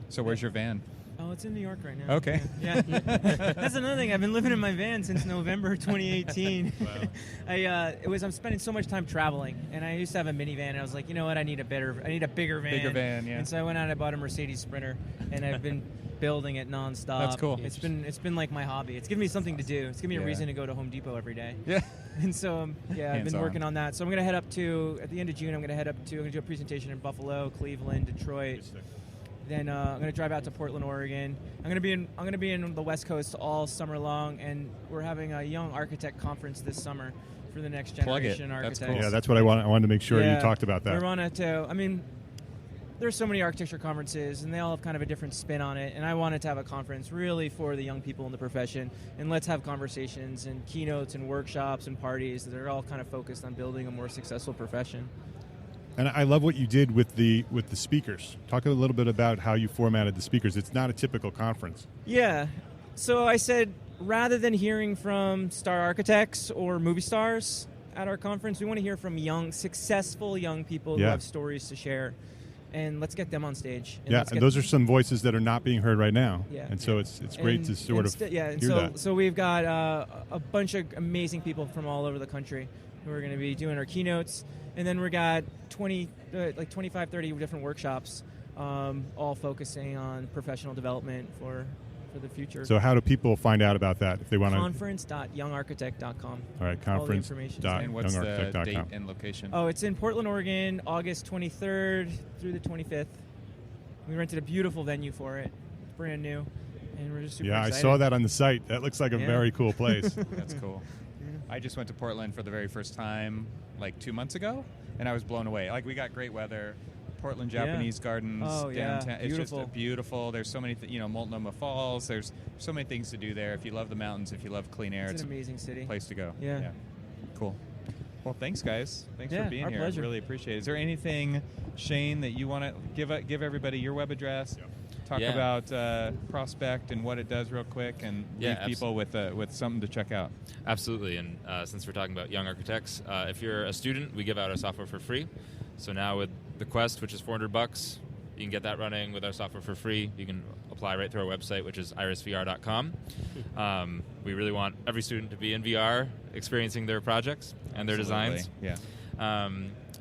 So where's your van? oh, it's in New York right now. Okay. Yeah. That's another thing. I've been living in my van since November 2018. Wow. I'm spending so much time traveling, and I used to have a minivan. And I was like, you know what? I need a bigger van. Bigger van, yeah. And so I went out and I bought a Mercedes Sprinter, and I've been building it nonstop. That's cool. It's been like my hobby. It's given me something to do. It's given me a reason to go to Home Depot every day. Yeah. And so, I've been Hands-on. working on that. So I'm going to head up to, at the end of June, I'm going to do a presentation in Buffalo, Cleveland, Detroit. Then I'm going to drive out to Portland, Oregon. I'm going to be in the West Coast all summer long, and we're having a young architect conference this summer for the next Plug it. generation That's architects. cool. Yeah, that's what I wanted to make sure you Yeah. talked about that. We wanted to. I mean, there's so many architecture conferences, and they all have kind of a different spin on it. And I wanted to have a conference really for the young people in the profession, and let's have conversations and keynotes and workshops and parties that are all kind of focused on building a more successful profession. And I love what you did with the speakers. Talk a little bit about how you formatted the speakers. It's not a typical conference. Yeah. So I said, rather than hearing from star architects or movie stars at our conference, we want to hear from successful young people who have stories to share. And let's get them on stage. And those are some voices that are not being heard right now. Yeah. And so it's great to sort of hear that. So we've got a bunch of amazing people from all over the country who are going to be doing our keynotes. And then we got 25, 30 different workshops, all focusing on professional development for the future. So how do people find out about that if they want to? Conference.youngarchitect.com. All right, And what's the date conference.youngarchitect.com. and location? Oh, it's in Portland, Oregon, August 23rd through the 25th. We rented a beautiful venue for it. It's brand new. And we're just super Yeah, excited. I saw that on the site. That looks like a very cool place. That's cool. I just went to Portland for the very first time like 2 months ago, and I was blown away. Like, we got great weather. Portland Japanese Gardens downtown. It's Beautiful. just beautiful. There's so many, Multnomah Falls. There's so many things to do there. If you love the mountains, if you love clean air, It's an amazing city. a place to go. Yeah. Cool. Well, thanks, guys. Thanks for being our here. pleasure. Really appreciate it. Is there anything, Shane, that you want to give everybody your web address? Talk about Prospect and what it does real quick, and leave people with something to check out. Absolutely, and since we're talking about young architects, if you're a student, we give out our software for free. So now with the Quest, which is $400, you can get that running with our software for free. You can apply right through our website, which is irisvr.com. We really want every student to be in VR, experiencing their projects and their designs. Yeah.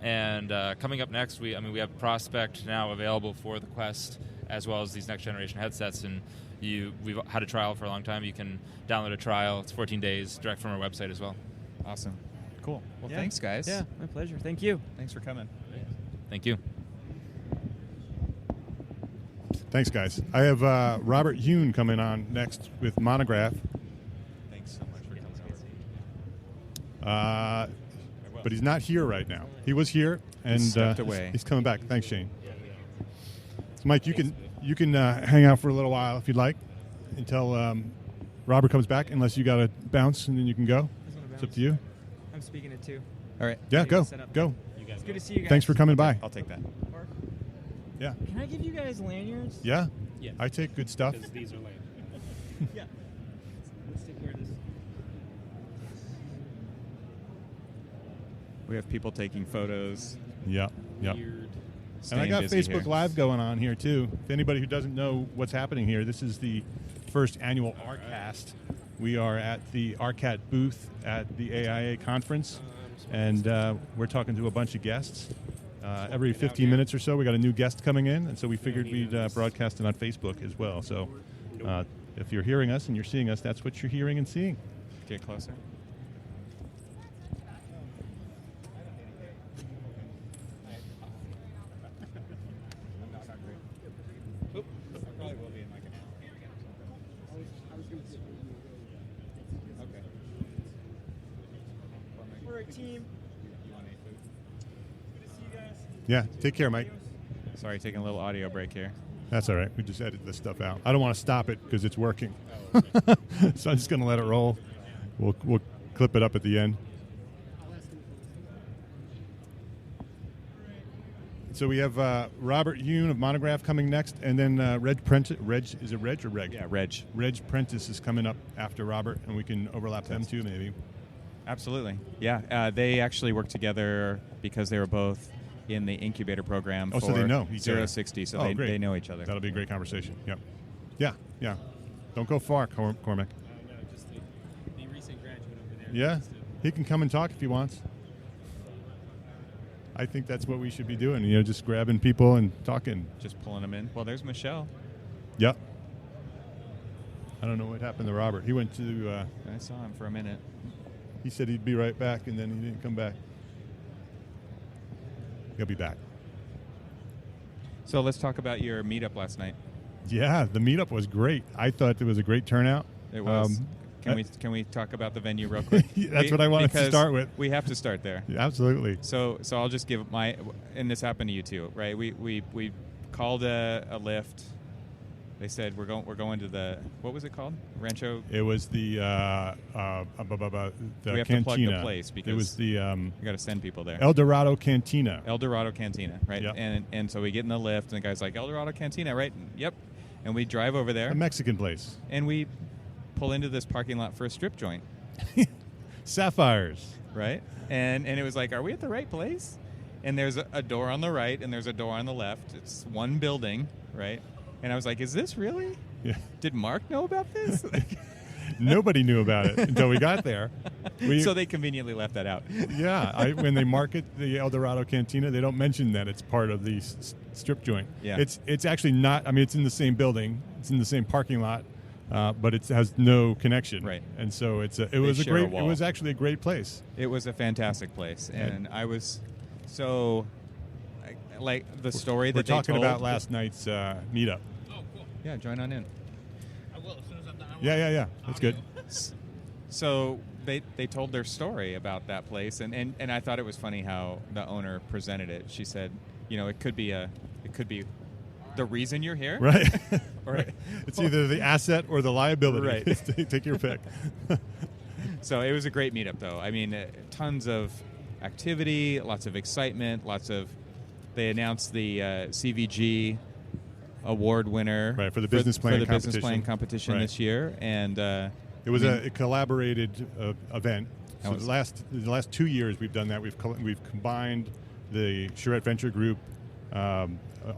And coming up next, we have Prospect now available for the Quest, as well as these next generation headsets. And we've had a trial for a long time. You can download a trial. It's 14 days direct from our website as well. Awesome. Cool. Well, thanks, guys. Yeah, my pleasure. Thank you. Thanks for coming. Thank you. Thanks, guys. I have Robert Hune coming on next with Monograph. Thanks so much for coming over. But he's not here right now. He was here, and stepped away. He's coming back. Thanks, Shane. So, Mike, you can hang out for a little while if you'd like until Robert comes back, unless you got to bounce, and then you can go. It's up to you. I'm speaking it too. All right. Yeah, go. Go. It's good to see you guys. Thanks for coming by. I'll take that. Yeah. Can I give you guys lanyards? Yeah. Yeah. I take good stuff. Because these are lame. Yeah. Let's take care of this. We have people taking photos. Yeah. Yep. Weird. And I got busy Facebook here. Live going on here, too. If anybody who doesn't know what's happening here, this is the first annual ArtCast We are at the RCAT booth at the AIA conference, and we're talking to a bunch of guests. Every 15 minutes or so, we got a new guest coming in, and so we figured we'd broadcast it on Facebook as well. So if you're hearing us and you're seeing us, that's what you're hearing and seeing. Get closer. We're a team. Yeah, take care, Mike. Sorry, taking a little audio break here. That's all right. We just edited this stuff out. I don't want to stop it because it's working. So I'm just going to let it roll. We'll clip it up at the end. So we have Robert Yoon of Monograph coming next, and then Reg Prentice. Is it Reg or Reg? Yeah, Reg. Reg Prentice is coming up after Robert, and we can overlap them too, maybe. Absolutely. Yeah, they actually worked together because they were both in the incubator program for so they know each other. 060, so Great. they know each other. That'll be a great conversation. Yep. Yeah. Don't go far, Cormac. No, just the recent graduate over there. Yeah, he can come and talk if he wants. I think that's what we should be doing, just grabbing people and talking. Just pulling them in. Well, there's Michelle. Yep. I don't know what happened to Robert. He went to... I saw him for a minute. He said he'd be right back, and then he didn't come back. He'll be back. So let's talk about your meetup last night. Yeah, the meetup was great. I thought it was a great turnout. It was. Can we talk about the venue real quick? That's what I wanted to start with. We have to start there. Yeah, absolutely. So I'll just give and this happened to you too, right? We called a lift. They said we're going to the, what was it called? Rancho. It was the we have cantina. to plug the place because it was the you got to send people there. El Dorado Cantina. El Dorado Cantina, right? Yep. And so we get in the lift, and the guy's like, El Dorado Cantina, right? Yep. And we drive over there. A Mexican place. And we pull into this parking lot for a strip joint. Sapphires. Right? And it was like, are we at the right place? And there's a door on the right, and there's a door on the left. It's one building, right? And I was like, is this really? Yeah. Did Mark know about this? Nobody knew about it until we got there. So they conveniently left that out. Yeah. When they market the El Dorado Cantina, they don't mention that it's part of the strip joint. Yeah. It's actually not. I mean, it's in the same building. It's in the same parking lot, but it has no connection. Right. And so it was actually a great place. It was a fantastic place, and I was so like the story that we're talking they told about last night's meetup. Oh, cool. Yeah, join on in. I will as soon as I'm done. Yeah. That's good. So they told their story about that place, and I thought it was funny how the owner presented it. She said, it could be the reason you're here, Right. Right. It's either the asset or the liability. Right. Take your pick. So it was a great meetup, though. I mean, tons of activity, lots of excitement, They announced the CVG award winner for the business plan competition right. this year, and it was a collaborated event. So the last 2 years we've done that. We've combined the Charette Venture Group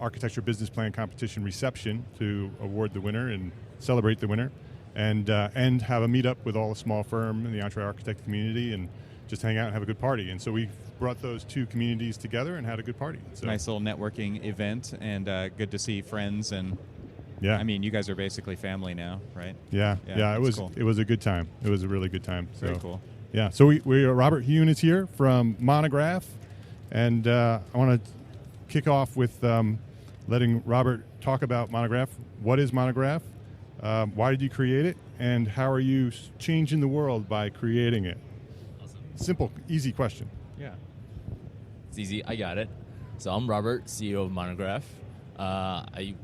architecture business plan competition reception to award the winner and celebrate the winner, and have a meetup with all the small firm and the Entree Architect community and just hang out and have a good party. And so we brought those two communities together and had a good party. So nice little networking event, and good to see friends. And yeah, I mean, you guys are basically family now, right? Yeah. It was cool. It was a good time. It was a really good time. So, very cool. Yeah. So we Robert Yoon is here from Monograph, and I want to kick off with letting Robert talk about Monograph. What is Monograph? Why did you create it? And how are you changing the world by creating it? Awesome. Simple, easy question. Yeah. It's easy. I got it. So I'm Robert, CEO of Monograph. I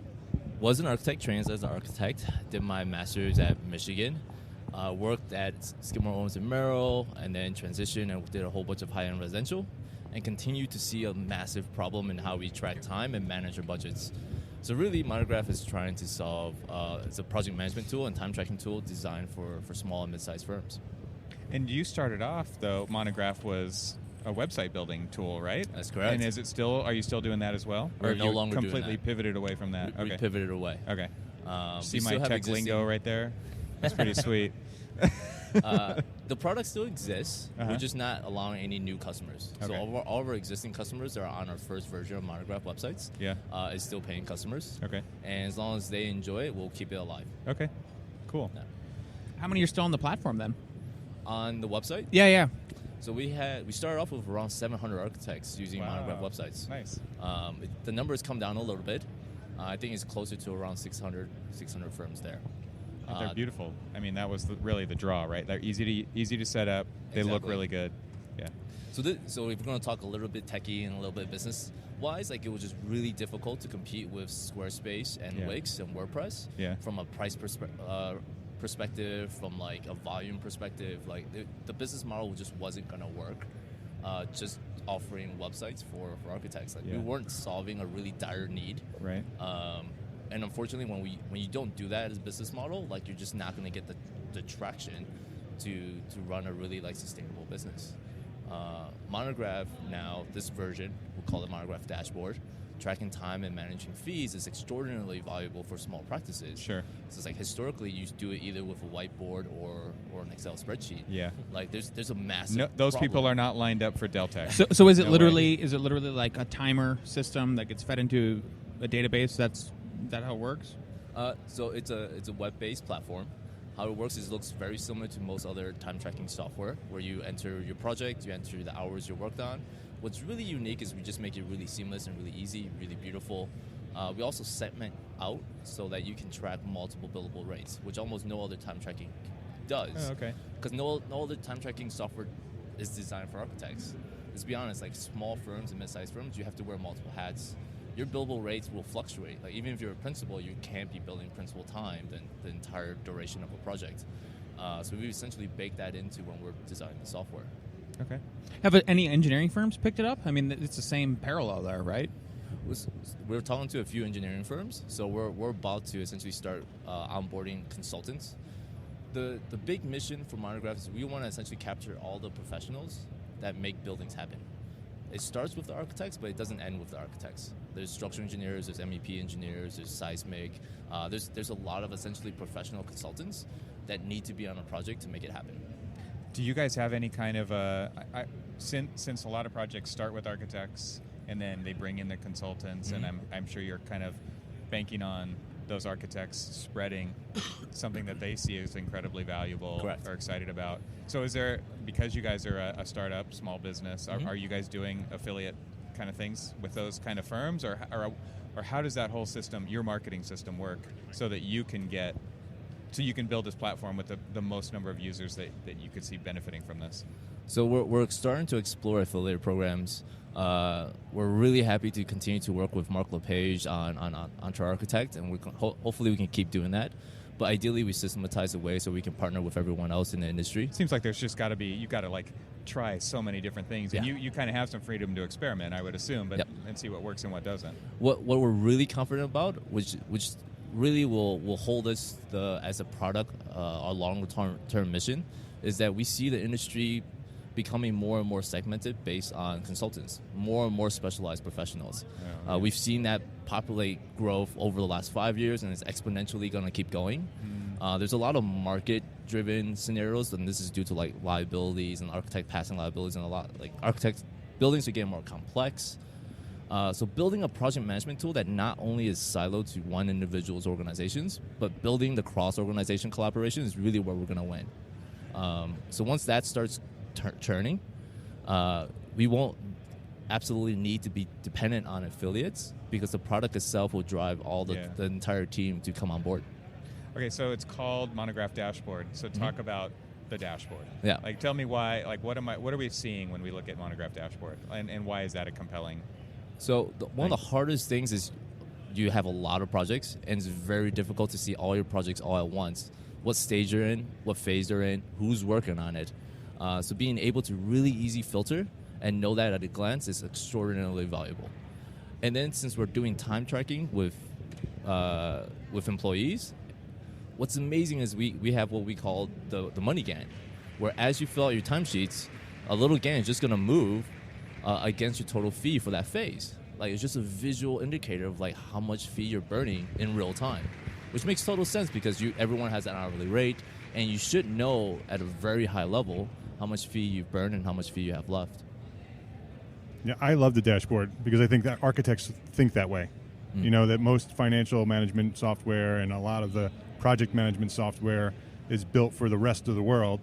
was an architect, trained as an architect. Did my master's at Michigan. Worked at Skidmore, Owens & Merrill, and then transitioned and did a whole bunch of high-end residential, and continue to see a massive problem in how we track time and manage our budgets. So really, Monograph is trying to solve, it's a project management tool and time tracking tool designed for small and mid-sized firms. And you started off, though, Monograph was a website building tool, right? That's correct. And is it still? Are you still doing that as well? We're or no longer doing completely that. pivoted away from that? We Okay. pivoted away. Okay. We See my still have tech existing- lingo right there? That's pretty sweet. The product still exists. Uh-huh. We're just not allowing any new customers. Okay. So all of our existing customers that are on our first version of Monograph websites is still paying customers. Okay. And as long as they enjoy it, we'll keep it alive. Okay. Cool. Yeah. How many are still on the platform then? On the website, Yeah. so we started off with around 700 architects using Wow. Monograph websites. Nice. The numbers come down a little bit. I think it's closer to around 600 firms there. But they're beautiful. I mean, that was really the draw, right? They're easy to set up. They look Exactly. really good. Yeah. So if we're going to talk a little bit techie and a little bit business-wise, like it was just really difficult to compete with Squarespace and Yeah. Wix and WordPress Yeah. from a price perspective, from like a volume perspective. Like the business model just wasn't going to work. Just offering websites for architects, like Yeah. we weren't solving a really dire need. Right. And unfortunately, when you don't do that as a business model, like you're just not going to get the traction to run a really like sustainable business. Monograph now, this version, we'll call it Monograph Dashboard. Tracking time and managing fees is extraordinarily valuable for small practices. Sure. So it's like historically you do it either with a whiteboard or an Excel spreadsheet. Yeah. Like there's a massive. No, those problem. people are not lined up for Deltek. So is it No literally like a timer system that gets fed into a database? Is that how it works? So it's a web-based platform. How it works is it looks very similar to most other time tracking software, where you enter your project, you enter the hours you worked on. What's really unique is we just make it really seamless and really easy, really beautiful. We also segment out so that you can track multiple billable rates, which almost no other time tracking does. Oh, okay. Because no other time tracking software is designed for architects. Let's be honest, like small firms and mid-sized firms, you have to wear multiple hats. Your billable rates will fluctuate. Like even if you're a principal, you can't be billing principal time the entire duration of a project. So we essentially bake that into when we're designing the software. Okay. Have any engineering firms picked it up? I mean, it's the same parallel there, right? We're talking to a few engineering firms, so we're about to essentially start onboarding consultants. The big mission for Monograph is we want to essentially capture all the professionals that make buildings happen. It starts with the architects, but it doesn't end with the architects. There's structural engineers, there's MEP engineers, there's seismic. There's a lot of essentially professional consultants that need to be on a project to make it happen. Do you guys have any kind of since a lot of projects start with architects and then they bring in the consultants, Mm-hmm. and I'm sure you're kind of banking on those architects spreading something that they see as incredibly valuable Correct. or excited about. So is there, because you guys are a startup, small business, Mm-hmm. are you guys doing affiliate kind of things with those kind of firms, or how does that whole system, your marketing system, work so that you can build this platform with the most number of users that you could see benefiting from this? So we're starting to explore affiliate programs. We're really happy to continue to work with Mark LePage on Entre Architect, and hopefully we can keep doing that. But ideally, we systematize a way so we can partner with everyone else in the industry. Seems like there's just got to be, you've got to like try so many different things, and Yeah. you kind of have some freedom to experiment, I would assume, but Yep. and see what works and what doesn't. What we're really confident about, which really will hold us as a product, our longer term mission, is that we see the industry becoming more and more segmented based on consultants, more and more specialized professionals. Yeah. We've seen that populate growth over the last 5 years, and it's exponentially going to keep going. There's a lot of market-driven scenarios, and this is due to like liabilities and architect passing liabilities, and a lot like architect buildings are getting more complex. So building a project management tool that not only is siloed to one individual's organizations, but building the cross-organization collaboration is really where we're going to win. So once that starts churning, we won't absolutely need to be dependent on affiliates, because the product itself will drive all the entire team to come on board. Okay, so it's called Monograph Dashboard. So talk about the dashboard. Yeah. Like, tell me why. Like, what are we seeing when we look at Monograph Dashboard, and why is that a compelling? So one of the hardest things is you have a lot of projects, and it's very difficult to see all your projects all at once. What stage you're in, what phase they're in, who's working on it. So being able to really easy filter and know that at a glance is extraordinarily valuable. And then since we're doing time tracking with employees, what's amazing is we have what we call the money GAN, where as you fill out your timesheets, a little GAN is just going to move against your total fee for that phase. Like, it's just a visual indicator of like how much fee you're burning in real time, which makes total sense because everyone has an hourly rate. and you should know at a very high level how much fee you've burned and how much fee you have left. Yeah, I love the dashboard because I think that architects think that way. You know, that most financial management software and a lot of the project management software is built for the rest of the world,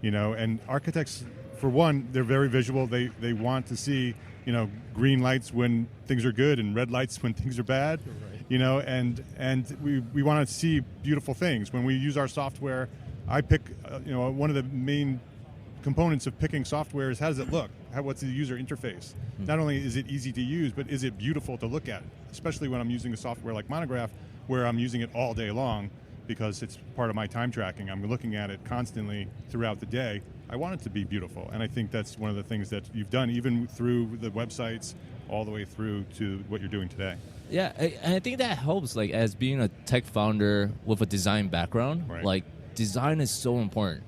you know, and architects, for one, they're very visual. They want to see, you know, green lights when things are good and red lights when things are bad, you know, and we want to see beautiful things. When we use our software, I pick, you know, one of the main components of picking software is how does it look? What's the user interface? Not only is it easy to use, but is it beautiful to look at? Especially when I'm using a software like Monograph, where I'm using it all day long because it's part of my time tracking. I'm looking at it constantly throughout the day. I want it to be beautiful, and I think that's one of the things that you've done, even through the websites, all the way through to what you're doing today. Yeah, and I think that helps, like, as being a tech founder with a design background, like, design is so important.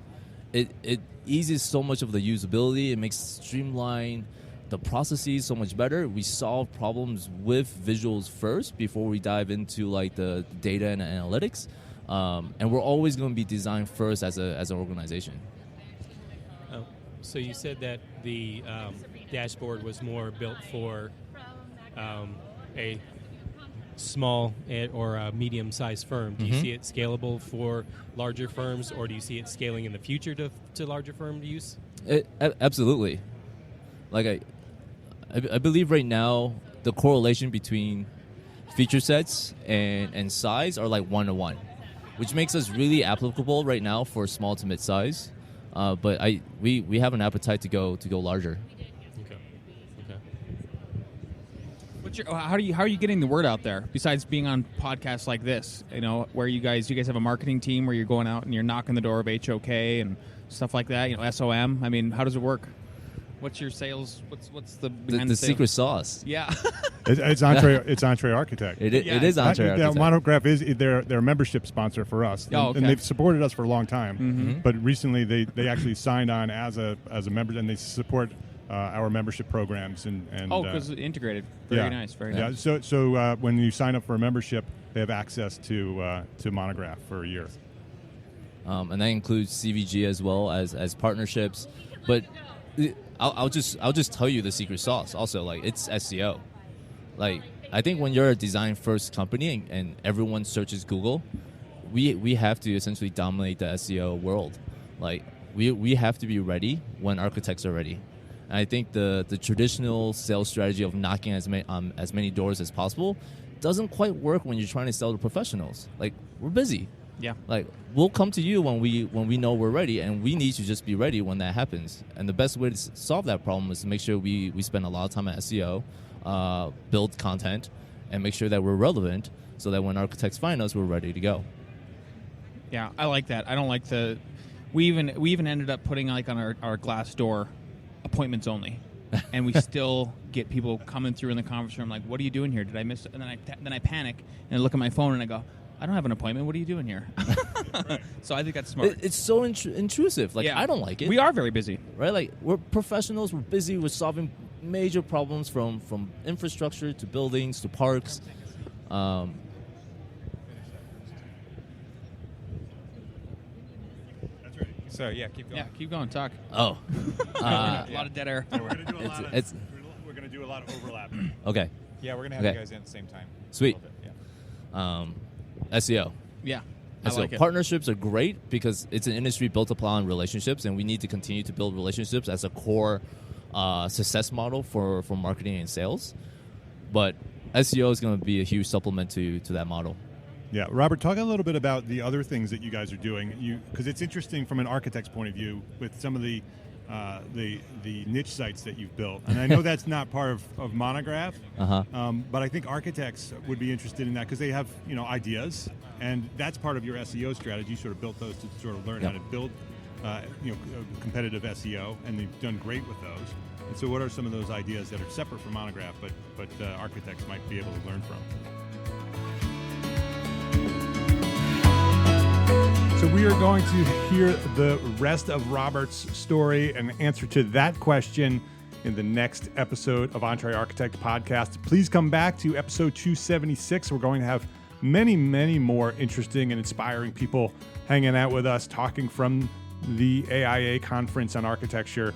It eases so much of the usability. It makes streamline the processes so much better. We solve problems with visuals first before we dive into like the data and analytics. And we're always going to be designed first as an organization. So you said that the dashboard was more built for a small or a medium-sized firm. Do you see it scalable for larger firms, or do you see it scaling in the future to larger firm use? Absolutely. Like I believe right now the correlation between feature sets and size are like 1-to-1, which makes us really applicable right now for small to mid-size. But we have an appetite to go larger. How are you getting the word out there besides being on podcasts like this? You know, where you guys have a marketing team where you're going out and you're knocking the door of HOK and stuff like that. You know, SOM. I mean, how does it work? What's your sales? What's the behind the sales? secret sauce? Yeah, it's Entree Architect. It is Entree Architect. Monograph is they're a membership sponsor for us, and they've supported us for a long time. But recently they actually signed on as a member, and they support our membership programs and because integrated. Very nice. Very nice. So when you sign up for a membership, they have access to Monograph for a year. And that includes CVG as well as partnerships. But I'll just tell you the secret sauce. Also, like, it's SEO. Like, I think when you're a design first company and everyone searches Google, we have to essentially dominate the SEO world. Like, we have to be ready when architects are ready. And I think the traditional sales strategy of knocking as many doors as possible doesn't quite work when you're trying to sell to professionals. Like, we're busy. Yeah. Like, we'll come to you when we know we're ready, and we need to just be ready when that happens. And the best way to solve that problem is to make sure we spend a lot of time at SEO, build content, and make sure that we're relevant so that when architects find us, we're ready to go. Yeah, I like that. I don't like we even ended up putting like on our Glassdoor appointments only. And we still get people coming through in the conference room like, what are you doing here? Did I miss it? And then I panic and I look at my phone and I go, I don't have an appointment. What are you doing here? So I think that's smart. It's so intrusive. Like, I don't like it. We are very busy. Right? Like, we're professionals. We're busy. We're solving major problems from infrastructure to buildings to parks. That's right. So, yeah, keep going. Yeah, keep going. Talk. Oh. A lot of dead air. We're going to do we're going to do a lot of overlap. Okay. Yeah, we're going to have you guys in at the same time. Sweet. Yeah. SEO. Yeah. I like it. Partnerships are great because it's an industry built upon relationships, and we need to continue to build relationships as a core success model for marketing and sales. But SEO is going to be a huge supplement to that model. Yeah, Robert, talk a little bit about the other things that you guys are doing, because it's interesting from an architect's point of view with some of the niche sites that you've built. And I know that's not part of Monograph, but I think architects would be interested in that because they have ideas, and that's part of your SEO strategy. You sort of built those to sort of learn how to build competitive SEO, and they've done great with those. And so what are some of those ideas that are separate from Monograph but architects might be able to learn from? So we are going to hear the rest of Robert's story and answer to that question in the next episode of Entree Architect Podcast. Please come back to episode 276. We're going to have many, many more interesting and inspiring people hanging out with us, talking from the AIA conference on architecture.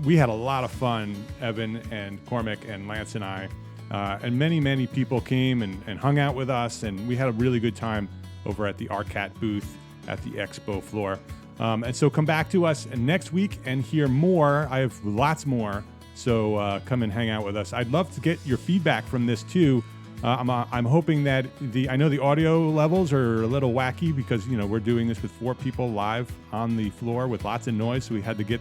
We had a lot of fun, Evan and Cormac and Lance and I, and many, many people came and hung out with us, and we had a really good time over at the ARCAT booth at the expo floor. And so come back to us next week and hear more. I have lots more, so come and hang out with us. I'd love to get your feedback from this too. I'm hoping that I know the audio levels are a little wacky because, we're doing this with 4 people live on the floor with lots of noise, so we had to get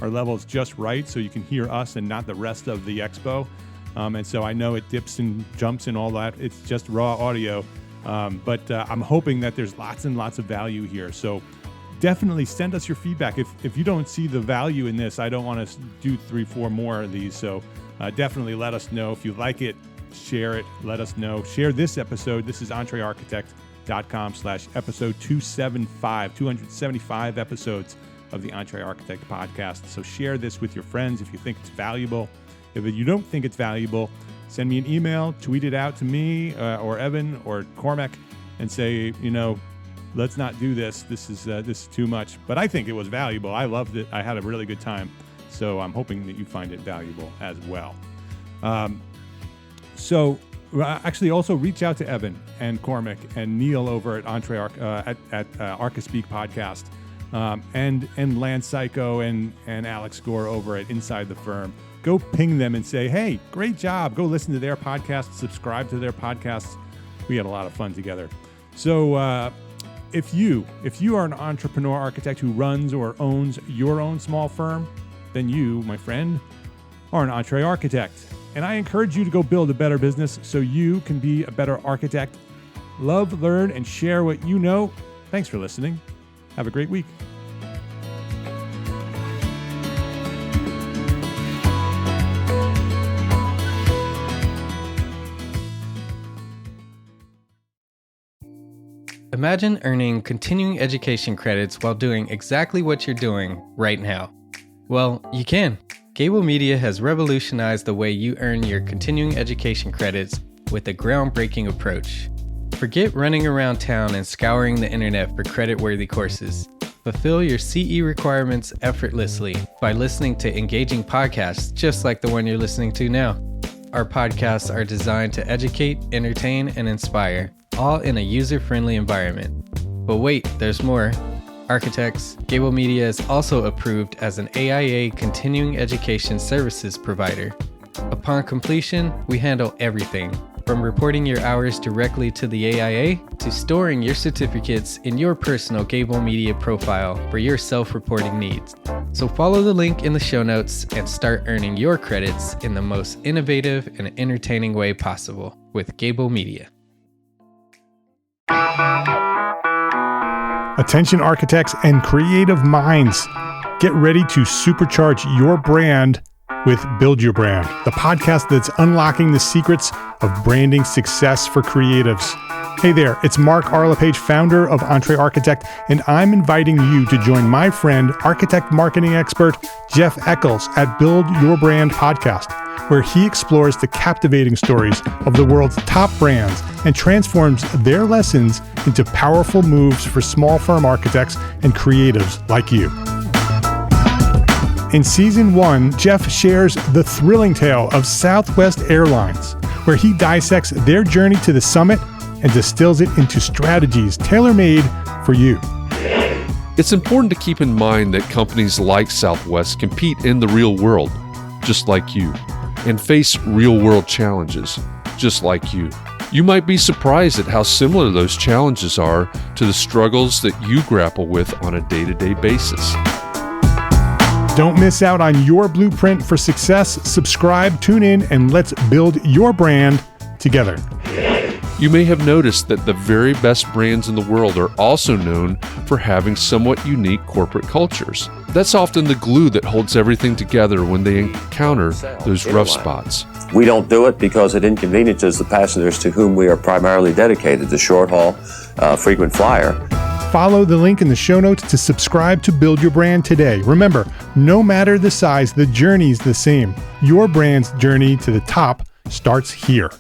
our levels just right so you can hear us and not the rest of the expo. And so I know it dips and jumps and all that. It's just raw audio. But I'm hoping that there's lots and lots of value here. So definitely send us your feedback. If you don't see the value in this, I don't want to do 3-4 more of these. So definitely let us know. If you like it, share it. Let us know. Share this episode. This is EntreArchitect.com/episode 275 episodes of the Entre Architect podcast. So share this with your friends if you think it's valuable. If you don't think it's valuable, send me an email, tweet it out to me or Evan or Cormac and say, let's not do this. This is too much. But I think it was valuable. I loved it. I had a really good time. So I'm hoping that you find it valuable as well. So actually also reach out to Evan and Cormac and Neil over at Archispeak podcast. And Lance Psycho and Alex Gore over at Inside the Firm. Go ping them and say, hey, great job. Go listen to their podcasts, subscribe to their podcasts. We had a lot of fun together. So if you are an entrepreneur architect who runs or owns your own small firm, then you, my friend, are an Entre Architect. And I encourage you to go build a better business so you can be a better architect. Love, learn, and share what you know. Thanks for listening. Have a great week. Imagine earning continuing education credits while doing exactly what you're doing right now. Well, you can. Gable Media has revolutionized the way you earn your continuing education credits with a groundbreaking approach. Forget running around town and scouring the internet for credit-worthy courses. Fulfill your CE requirements effortlessly by listening to engaging podcasts just like the one you're listening to now. Our podcasts are designed to educate, entertain, and inspire, all in a user-friendly environment. But wait, there's more. Architects, Gable Media is also approved as an AIA continuing education services provider. Upon completion, we handle everything, from reporting your hours directly to the AIA to storing your certificates in your personal Gable Media profile for your self-reporting needs. So follow the link in the show notes and start earning your credits in the most innovative and entertaining way possible with Gable Media. Attention architects and creative minds, get ready to supercharge your brand with Build Your Brand, the podcast that's unlocking the secrets of branding success for creatives. Hey there, it's Mark Arlepage, founder of Entre Architect, and I'm inviting you to join my friend, architect marketing expert Jeff Eccles at Build Your Brand podcast, where he explores the captivating stories of the world's top brands and transforms their lessons into powerful moves for small firm architects and creatives like you. In Season 1, Jeff shares the thrilling tale of Southwest Airlines, where he dissects their journey to the summit and distills it into strategies tailor-made for you. It's important to keep in mind that companies like Southwest compete in the real world, just like you, and face real-world challenges, just like you. You might be surprised at how similar those challenges are to the struggles that you grapple with on a day-to-day basis. Don't miss out on your blueprint for success. Subscribe, tune in, and let's build your brand together. You may have noticed that the very best brands in the world are also known for having somewhat unique corporate cultures. That's often the glue that holds everything together when they encounter those rough spots. We don't do it because it inconveniences the passengers to whom we are primarily dedicated, the short haul, frequent flyer. Follow the link in the show notes to subscribe to Build Your Brand today. Remember, no matter the size, the journey's the same. Your brand's journey to the top starts here.